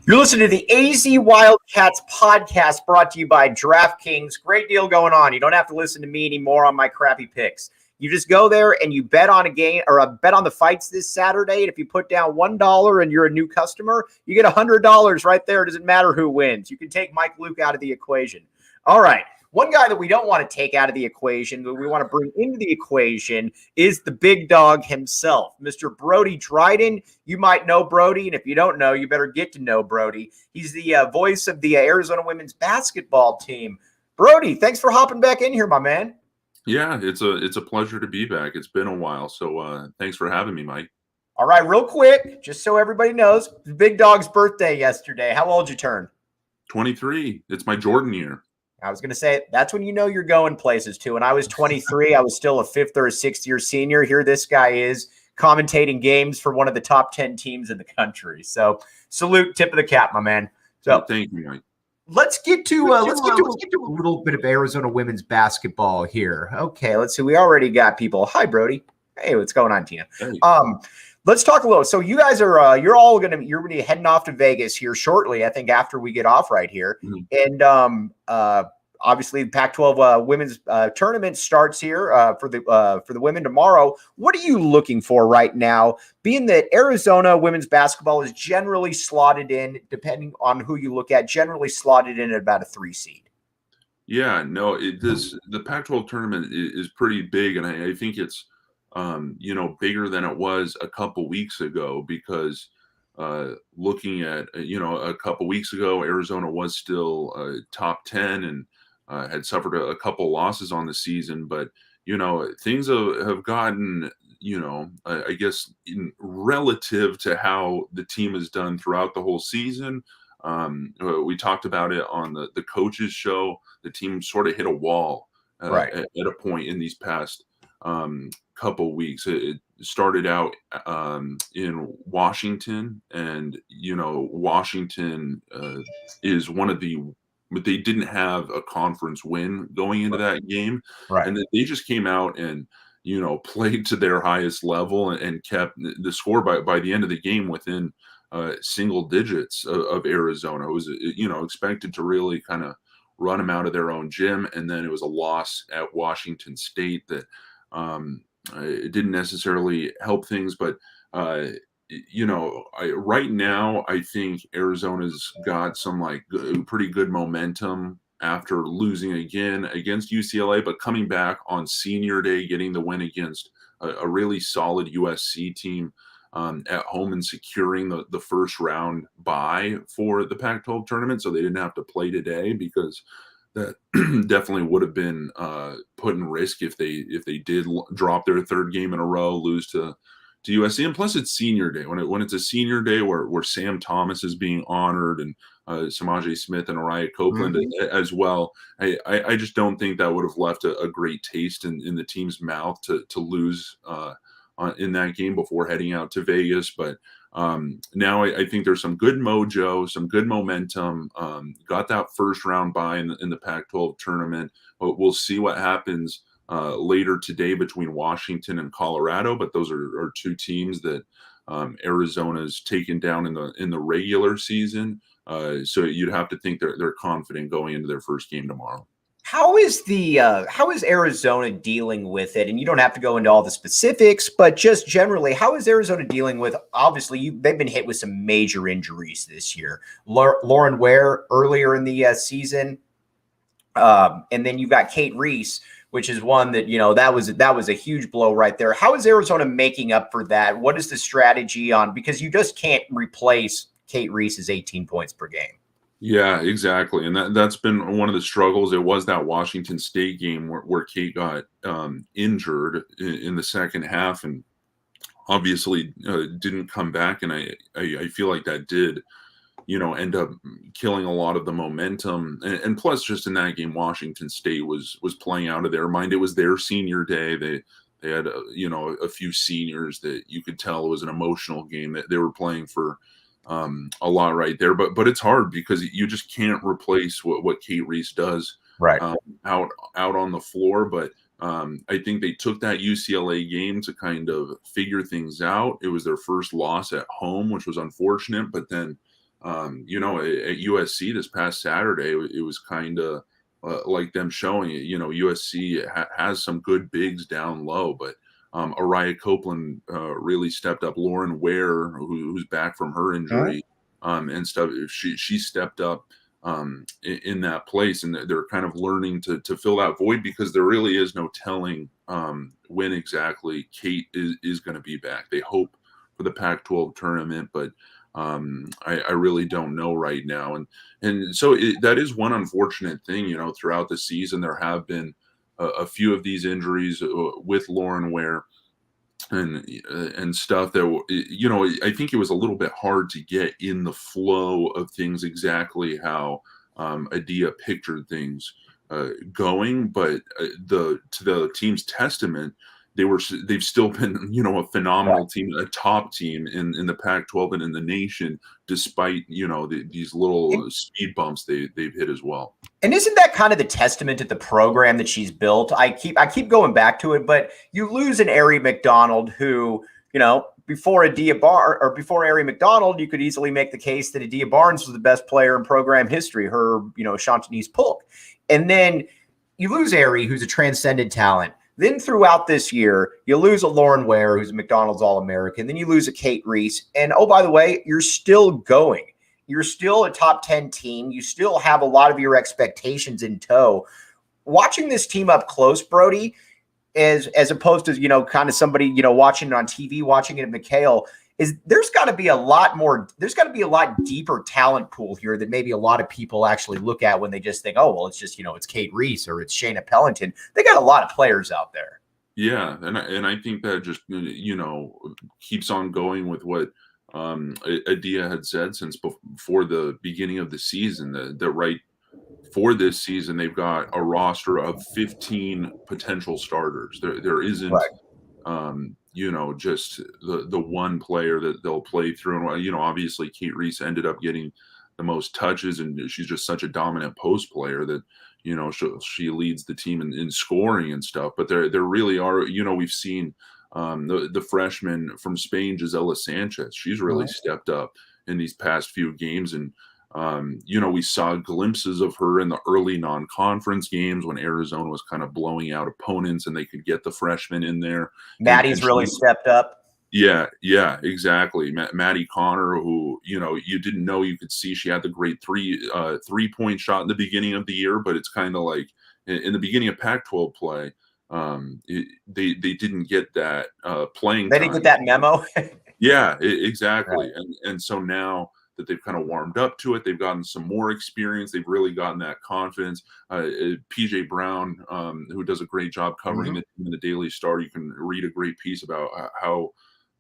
You're listening to the Arizona Wildcats podcast brought to you by DraftKings. Great deal going on. You don't have to listen to me anymore on my crappy picks. You just go there and you bet on a game or bet on the fights this Saturday. And if you put down $1 and you're a new customer, you get $100 right there. It doesn't matter who wins. You can take Mike Luke out of the equation. All right. One guy that we don't want to take out of the equation, but we want to bring into the equation is the big dog himself, Mr. Brody Dryden. You might know Brody, and if you don't know, you better get to know Brody. He's the voice of the Arizona women's basketball team. Brody, thanks for hopping back in here, my man. Yeah, it's a pleasure to be back. It's been a while, so thanks for having me, Mike. All right, real quick, just so everybody knows, it was Big Dog's birthday yesterday. How old you turn? 23. It's my Jordan year. I was going to say, that's when you know you're going places too. When I was 23, I was still a fifth or a sixth year senior. Here this guy is commentating games for one of the top 10 teams in the country. So salute, tip of the cap, my man. So thank you, Mike. Let's get to a little bit of Arizona women's basketball here. Okay, let's see. We already got people. Hi, Brody. Hey, what's going on, Tina? Hey. Let's talk a little. So you guys are you're going to be heading off to Vegas here shortly, I think, after we get off right here. Mm-hmm. And obviously the Pac-12 women's tournament starts here for the women tomorrow. What are you looking for right now, being that Arizona women's basketball is generally slotted in, depending on who you look at, generally slotted in at about a 3 seed? Yeah, no, the Pac-12 tournament is pretty big, and I think it's bigger than it was a couple weeks ago, because looking at, a couple weeks ago, Arizona was still top 10 and had suffered a couple losses on the season. But, things have gotten, I guess, relative to how the team has done throughout the whole season. We talked about it on the coaches show. The team sort of hit a wall right at a point in these past couple weeks. It started out in Washington, and Washington is one of but they didn't have a conference win going into that game, right? And they just came out and played to their highest level and kept the score by the end of the game within single digits of Arizona. It was expected to really kind of run them out of their own gym, and then it was a loss at Washington State that it didn't necessarily help things. But right now I think Arizona's got some pretty good momentum after losing again against UCLA, but coming back on senior day, getting the win against a really solid USC team at home, and securing the first round bye for the Pac-12 tournament, so they didn't have to play today, because that definitely would have been put in risk if they did drop their third game in a row, lose to USC. And plus, it's senior day. When it's a senior day where Sam Thomas is being honored, and Samaje Smith and Araya Copeland as well, I just don't think that would have left a great taste in the team's mouth to lose in that game before heading out to Vegas. But now I think there's some good mojo, some good momentum. Got that first round bye in the Pac-12 tournament. We'll see what happens later today between Washington and Colorado, but those are two teams that Arizona's taken down in the regular season. So you'd have to think they're confident going into their first game tomorrow. How is Arizona dealing with it? And you don't have to go into all the specifics, but just generally, how is Arizona dealing with? Obviously, they've been hit with some major injuries this year. Lauren Ware earlier in the season, and then you've got Kate Reese, which is one that that was a huge blow right there. How is Arizona making up for that? What is the strategy on? Because you just can't replace Kate Reese's 18 points per game. Yeah, exactly. And that's been one of the struggles. It was that Washington State game where Kate got injured in the second half and obviously didn't come back. And I feel like that did, end up killing a lot of the momentum. And plus, just in that game, Washington State was playing out of their mind. It was their senior day. They had, a few seniors that you could tell it was an emotional game that they were playing for a lot right there, but it's hard because you just can't replace what Kate Reese does right out on the floor. But I think they took that UCLA game to kind of figure things out. It was their first loss at home, which was unfortunate. But then, at USC this past Saturday, it was kind of like them showing it. USC has some good bigs down low, but Araya Copeland really stepped up. Lauren Ware, who's back from her injury and stuff, she stepped up in that place, and they're kind of learning to fill that void because there really is no telling when exactly Kate is going to be back. They hope for the Pac-12 tournament, but I really don't know right now. And so that is one unfortunate thing, throughout the season. There have been a few of these injuries with Lauren Ware and stuff that, I think it was a little bit hard to get in the flow of things exactly how Adia pictured things going. But to the team's testament, they've still been, a phenomenal team, a top team in the Pac-12 and in the nation, despite, these little speed bumps they've hit as well. And isn't that kind of the testament to the program that she's built? I keep going back to it, but you lose an Arie McDonald who, before Arie McDonald, you could easily make the case that Adia Barnes was the best player in program history, her, Chantanise Polk. And then you lose Arie, who's a transcendent talent. Then throughout this year, you lose a Lauren Ware, who's a McDonald's All-American. Then you lose a Kate Reese. And, oh, by the way, you're still going. You're still a top 10 team. You still have a lot of your expectations in tow. Watching this team up close, Brody, as opposed to, kind of somebody, watching it on TV, watching it at McHale, there's got to be a lot deeper talent pool here that maybe a lot of people actually look at when they just think, oh, well, it's just, it's Kate Reese or it's Shayna Pellington. They got a lot of players out there. Yeah. And I think that just, keeps on going with what Adia had said since before the beginning of the season, that right for this season, they've got a roster of 15 potential starters. There isn't, right. Just the one player that they'll play through. And, obviously Kate Reese ended up getting the most touches, and she's just such a dominant post player that, she leads the team in scoring and stuff. But there really are, we've seen the freshman from Spain, Gisela Sanchez. She's really stepped up in these past few games. And, we saw glimpses of her in the early non-conference games when Arizona was kind of blowing out opponents and they could get the freshmen in there. Maddie's really stepped up. Yeah, exactly. Maddie Connor, who, you didn't know you could see she had the great three-point shot in the beginning of the year, but it's kind of like in the beginning of Pac-12 play, they didn't get that playing time. They didn't get that memo. Yeah, exactly. Right. And so now that they've kind of warmed up to it, they've gotten some more experience. They've really gotten that confidence. PJ Brown, who does a great job covering the team in the Daily Star, you can read a great piece about how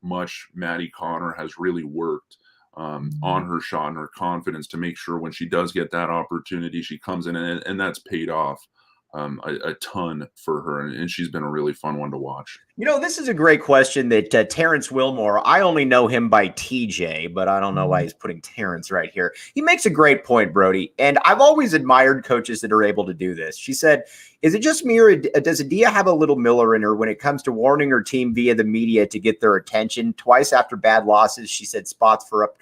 much Maddie Connor has really worked on her shot and her confidence to make sure when she does get that opportunity, she comes in, and that's paid off a ton for her, and she's been a really fun one to watch. This is a great question that Terrence Wilmore, I only know him by TJ, but I don't know why he's putting Terrence right here. He makes a great point, Brody, and I've always admired coaches that are able to do this. She said, is it just me, or does Adia have a little Miller in her when it comes to warning her team via the media to get their attention? Twice after bad losses, she said spots for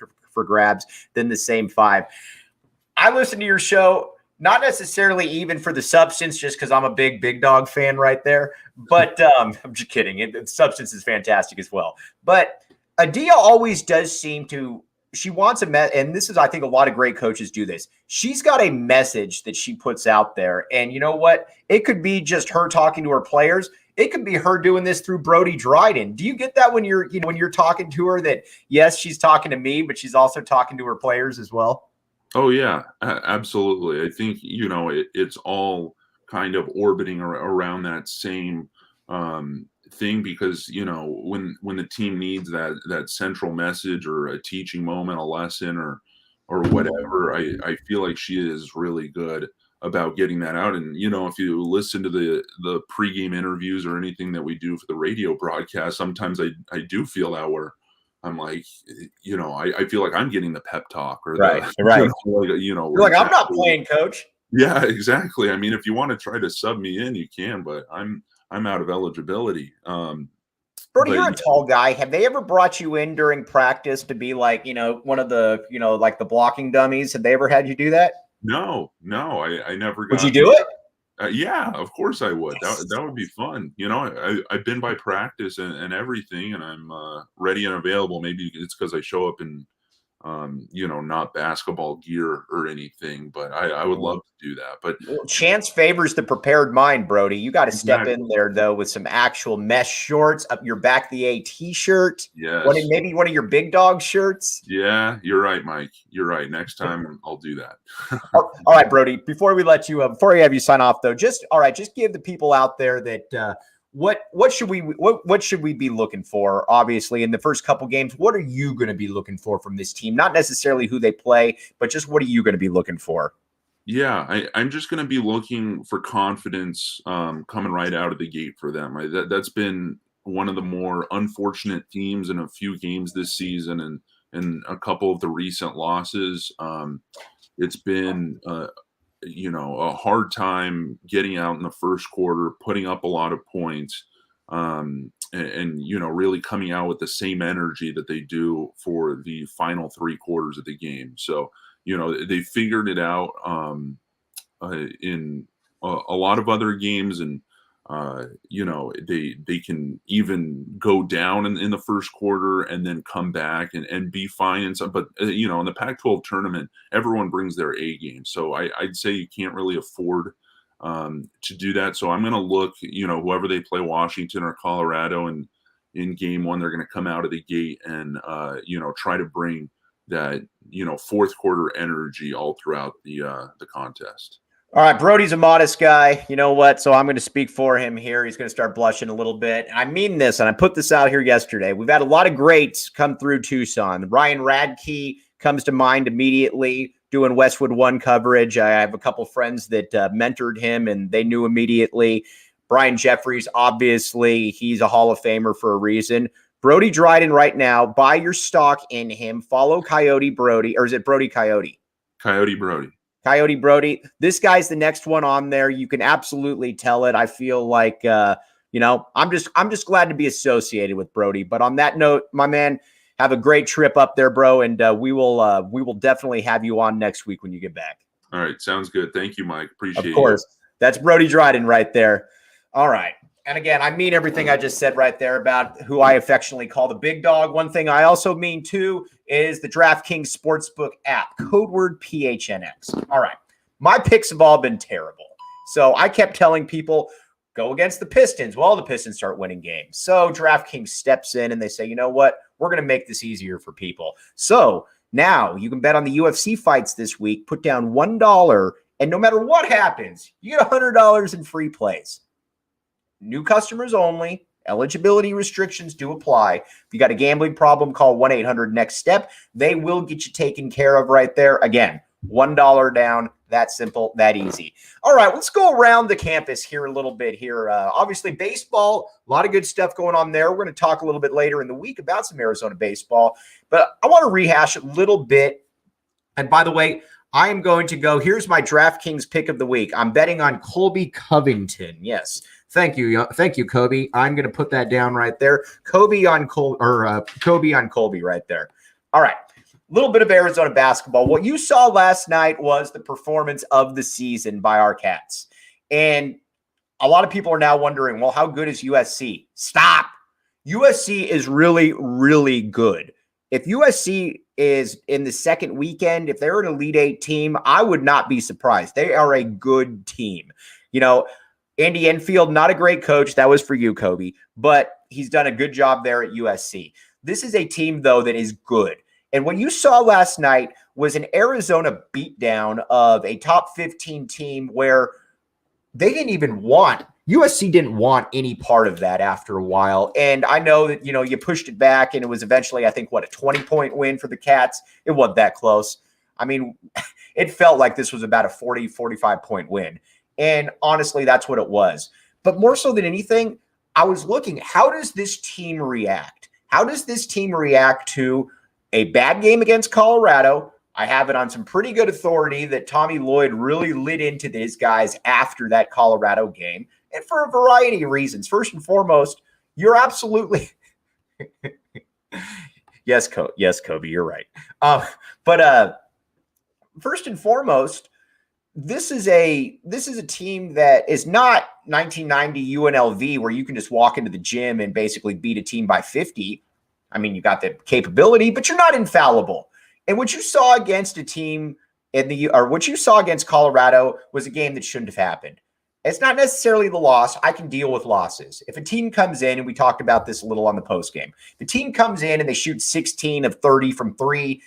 grabs, then the same 5. I listened to your show. Not necessarily even for the substance, just because I'm a big dog fan right there. But I'm just kidding. The substance is fantastic as well. But Adia always does seem to. She wants and this is, I think, a lot of great coaches do this. She's got a message that she puts out there, and you know what? It could be just her talking to her players. It could be her doing this through Brody Dryden. Do you get that when you're talking to her? That yes, she's talking to me, but she's also talking to her players as well. Oh yeah, absolutely. I think it's all kind of orbiting around that same thing, because when the team needs that central message or a teaching moment, a lesson, or whatever, I feel like she is really good about getting that out. And if you listen to the pregame interviews or anything that we do for the radio broadcast, sometimes I do feel that where I'm like, I feel like I'm getting the pep talk or right. You're like, I'm not playing, coach. Yeah, exactly. I mean, if you want to try to sub me in, you can, but I'm out of eligibility. Brody, you're a tall guy. Have they ever brought you in during practice to be like, one of the, like the blocking dummies? Have they ever had you do that? No, I never got. Would you do it? Yeah, of course I would. That would be fun. I've been by practice and everything, and I'm ready and available. Maybe it's because I show up in, not basketball gear or anything, but I would love to do that. But chance favors the prepared mind, Brody. You got to step in there though with some actual mesh shorts up your back, the A t-shirt. Yes. Maybe one of your big dog shirts. Yeah, you're right, Mike. You're right. Next time I'll do that. All right, Brody. Before we have you sign off though, just give the people out there that what should we be looking for? Obviously, in the first couple games, what are you going to be looking for from this team? Not necessarily who they play, but just what are you going to be looking for? Yeah, I'm just going to be looking for confidence coming right out of the gate for them. That's been one of the more unfortunate themes in a few games this season, and a couple of the recent losses. It's been a hard time getting out in the first quarter, putting up a lot of points, and really coming out with the same energy that they do for the final three quarters of the game. So they figured it out in a lot of other games, and they can even go down in the first quarter and then come back and be fine. And so, but in the Pac-12 tournament, everyone brings their A game. So I'd say you can't really afford to do that. So I'm going to look, whoever they play, Washington or Colorado, and in game one, they're going to come out of the gate and try to bring that fourth quarter energy all throughout the contest. All right, Brody's a modest guy. You know what? So I'm going to speak for him here. He's going to start blushing a little bit. I mean this, and I put this out here yesterday. We've had a lot of greats come through Tucson. Ryan Radke comes to mind immediately doing Westwood One coverage. I have a couple friends that mentored him, and they knew immediately. Brian Jeffries, obviously, he's a Hall of Famer for a reason. Brody Dryden right now, buy your stock in him. Follow Coyote Brody, or is it Brody Coyote? Coyote Brody. Coyote Brody. This guy's the next one on there. You can absolutely tell it. I feel like, I'm just glad to be associated with Brody. But on that note, my man, have a great trip up there, bro. And we will definitely have you on next week when you get back. All right. Sounds good. Thank you, Mike. Appreciate it. Of course. That's Brody Dryden right there. All right. And again, I mean everything I just said right there about who I affectionately call the big dog. One thing I also mean, too, is the DraftKings Sportsbook app, code word PHNX. All right. My picks have all been terrible. So I kept telling people, go against the Pistons. Well, the Pistons start winning games. So DraftKings steps in and they say, you know what? We're going to make this easier for people. So now you can bet on the UFC fights this week, put down $1, and no matter what happens, you get $100 in free plays. New customers only. Eligibility restrictions do apply. If you got a gambling problem, call 1-800-NEXT-STEP. They will get you taken care of right there. Again, $1 down. That simple, that easy. All right, let's go around the campus here a little bit here. Obviously, baseball, a lot of good stuff going on there. We're going to talk a little bit later in the week about some Arizona baseball. But I want to rehash a little bit. And by the way, I am going to go. Here's my DraftKings pick of the week. I'm betting on Colby Covington. Yes. Thank you, Kobe. I'm going to put that down right there. Kobe on Colby right there. All right. little bit of Arizona basketball. What you saw last night was the performance of the season by our Cats. And a lot of people are now wondering, well, how good is USC? Stop. USC is really, really good. If USC is in the second weekend, if they're an Elite Eight team, I would not be surprised. They are a good team. You know, Andy Enfield, not a great coach. That was for you, Kobe, but he's done a good job there at USC. This is a team, though, that is good. And what you saw last night was an Arizona beatdown of a top 15 team where they didn't even want – USC didn't want any part of that after a while. And I know that, you pushed it back, and it was eventually, I think, a 20-point win for the Cats. It wasn't that close. I mean, it felt like this was about a 40, 45-point win. And honestly, that's what it was. But more so than anything, I was looking, how does this team react? How does this team react to a bad game against Colorado? I have it on some pretty good authority that Tommy Lloyd really lit into these guys after that Colorado game, and for a variety of reasons. First and foremost, you're absolutely yes, Kobe, you're right. But first and foremost, this is a team that is not 1990 UNLV where you can just walk into the gym and basically beat a team by 50. I mean, you got the capability, but you're not infallible. And what you saw against a team what you saw against Colorado was a game that shouldn't have happened. It's not necessarily the loss. I can deal with losses. If a team comes in, and we talked about this a little on the post game, the team comes in and they shoot 16 of 30 from three.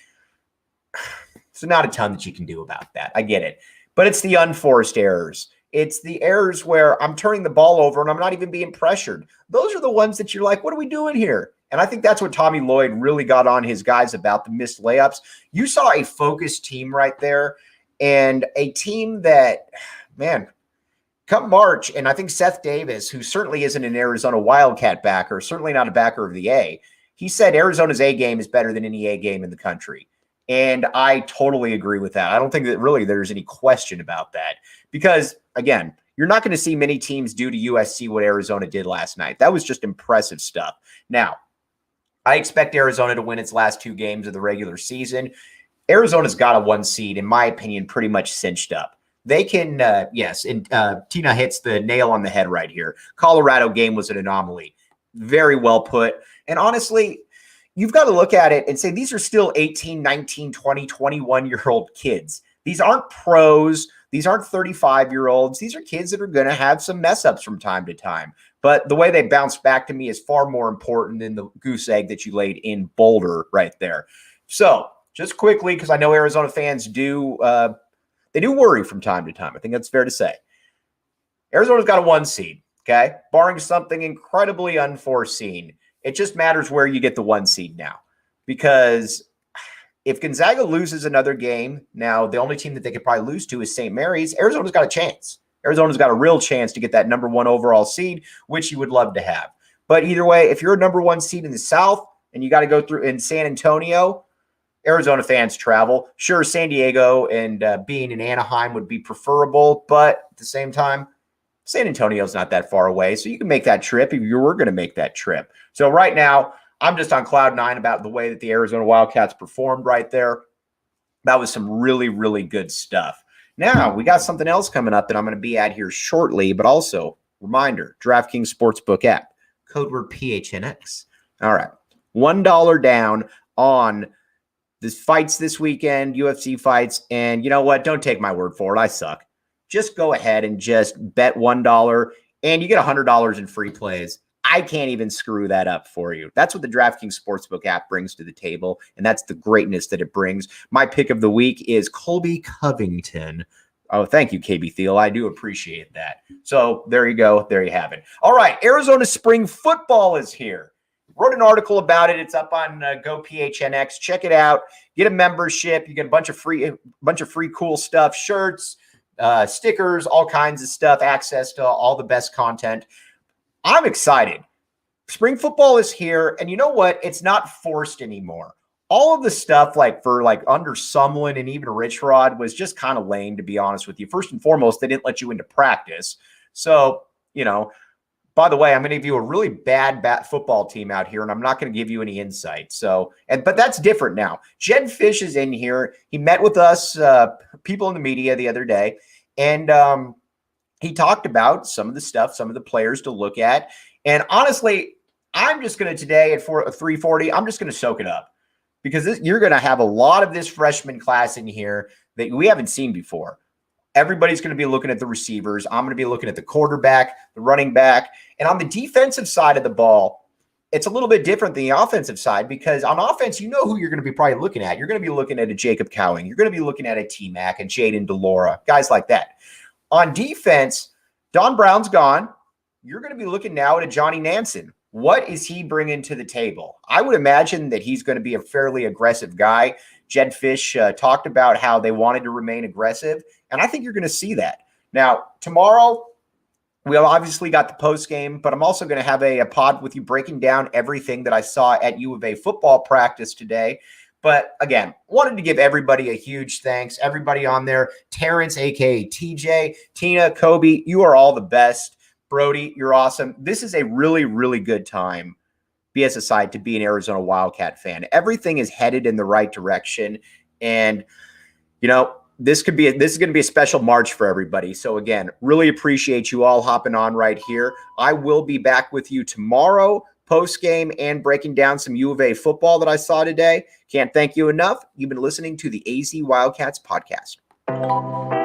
So not a ton that you can do about that. I get it. But it's the unforced errors. It's the errors where I'm turning the ball over and I'm not even being pressured. Those are the ones that you're like, what are we doing here? And I think that's what Tommy Lloyd really got on his guys about, the missed layups. You saw a focused team right there, and a team that, man, come March, and I think Seth Davis, who certainly isn't an Arizona Wildcat backer, certainly not a backer of the A, he said Arizona's A game is better than any A game in the country. And I totally agree with that. I don't think that really there's any question about that. Because, again, you're not going to see many teams do to USC what Arizona did last night. That was just impressive stuff. Now, I expect Arizona to win its last two games of the regular season. Arizona's got a 1 seed, in my opinion, pretty much cinched up. They can, yes, and Tina hits the nail on the head right here. Colorado game was an anomaly. Very well put. And honestly, you've got to look at it and say these are still 18, 19, 20, 21-year-old kids. These aren't pros. These aren't 35-year-olds. These are kids that are going to have some mess-ups from time to time. But the way they bounce back to me is far more important than the goose egg that you laid in Boulder right there. So just quickly, because I know Arizona fans do they do worry from time to time. I think that's fair to say. Arizona's got a 1 seed, okay? Barring something incredibly unforeseen. It just matters where you get the 1 seed now. Because if Gonzaga loses another game, now the only team that they could probably lose to is St. Mary's. Arizona's got a chance. Arizona's got a real chance to get that number 1 overall seed, which you would love to have. But either way, if you're a number 1 seed in the South and you got to go through in San Antonio, Arizona fans travel. Sure, San Diego and being in Anaheim would be preferable, but at the same time, San Antonio's not that far away, so you can make that trip if you were going to make that trip. So right now, I'm just on cloud 9 about the way that the Arizona Wildcats performed right there. That was some really, really good stuff. Now, we got something else coming up that I'm going to be at here shortly, but also, reminder, DraftKings Sportsbook app, code word PHNX. All right, $1 down on this fights this weekend, UFC fights, and you know what? Don't take my word for it. I suck. Just go ahead and just bet $1, and you get $100 in free plays. I can't even screw that up for you. That's what the DraftKings Sportsbook app brings to the table, and that's the greatness that it brings. My pick of the week is Colby Covington. Oh, thank you, KB Thiel. I do appreciate that. So there you go. There you have it. All right, Arizona Spring Football is here. Wrote an article about it. It's up on Go PHNX. Check it out. Get a membership. You get a bunch of free cool stuff, shirts, stickers, all kinds of stuff, access to all the best content. I'm excited. Spring football is here, and you know what? It's not forced anymore. All of the stuff for under Sumlin and even Rich Rod was just kind of lame, to be honest with you. First and foremost, they didn't let you into practice. So, By the way, I'm going to give you a really bad football team out here, and I'm not going to give you any insight. But that's different now. Jed Fish is in here. He met with us, people in the media the other day, and he talked about some of the stuff, some of the players to look at. And honestly, I'm just going to today at 3:40, I'm just going to soak it up because you're going to have a lot of this freshman class in here that we haven't seen before. Everybody's going to be looking at the receivers. I'm going to be looking at the quarterback, the running back. And on the defensive side of the ball, it's a little bit different than the offensive side because on offense, you know who you're going to be probably looking at. You're going to be looking at a Jacob Cowing. You're going to be looking at a T-Mac, and Jaden DeLora, guys like that. On defense, Don Brown's gone. You're going to be looking now at a Johnny Nansen. What is he bringing to the table? I would imagine that he's going to be a fairly aggressive guy. Jed Fish talked about how they wanted to remain aggressive, and I think you're going to see that. Now, tomorrow, we obviously got the post game, but I'm also going to have a pod with you breaking down everything that I saw at U of A football practice today. But again, wanted to give everybody a huge thanks. Everybody on there, Terrence, a.k.a. TJ, Tina, Kobe, you are all the best. Brody, you're awesome. This is a really, really good time, BSSI, to be an Arizona Wildcat fan. Everything is headed in the right direction. And, this is going to be a special March for everybody. So again, really appreciate you all hopping on right here. I will be back with you tomorrow, post game, and breaking down some U of A football that I saw today. Can't thank you enough. You've been listening to the AZ Wildcats podcast.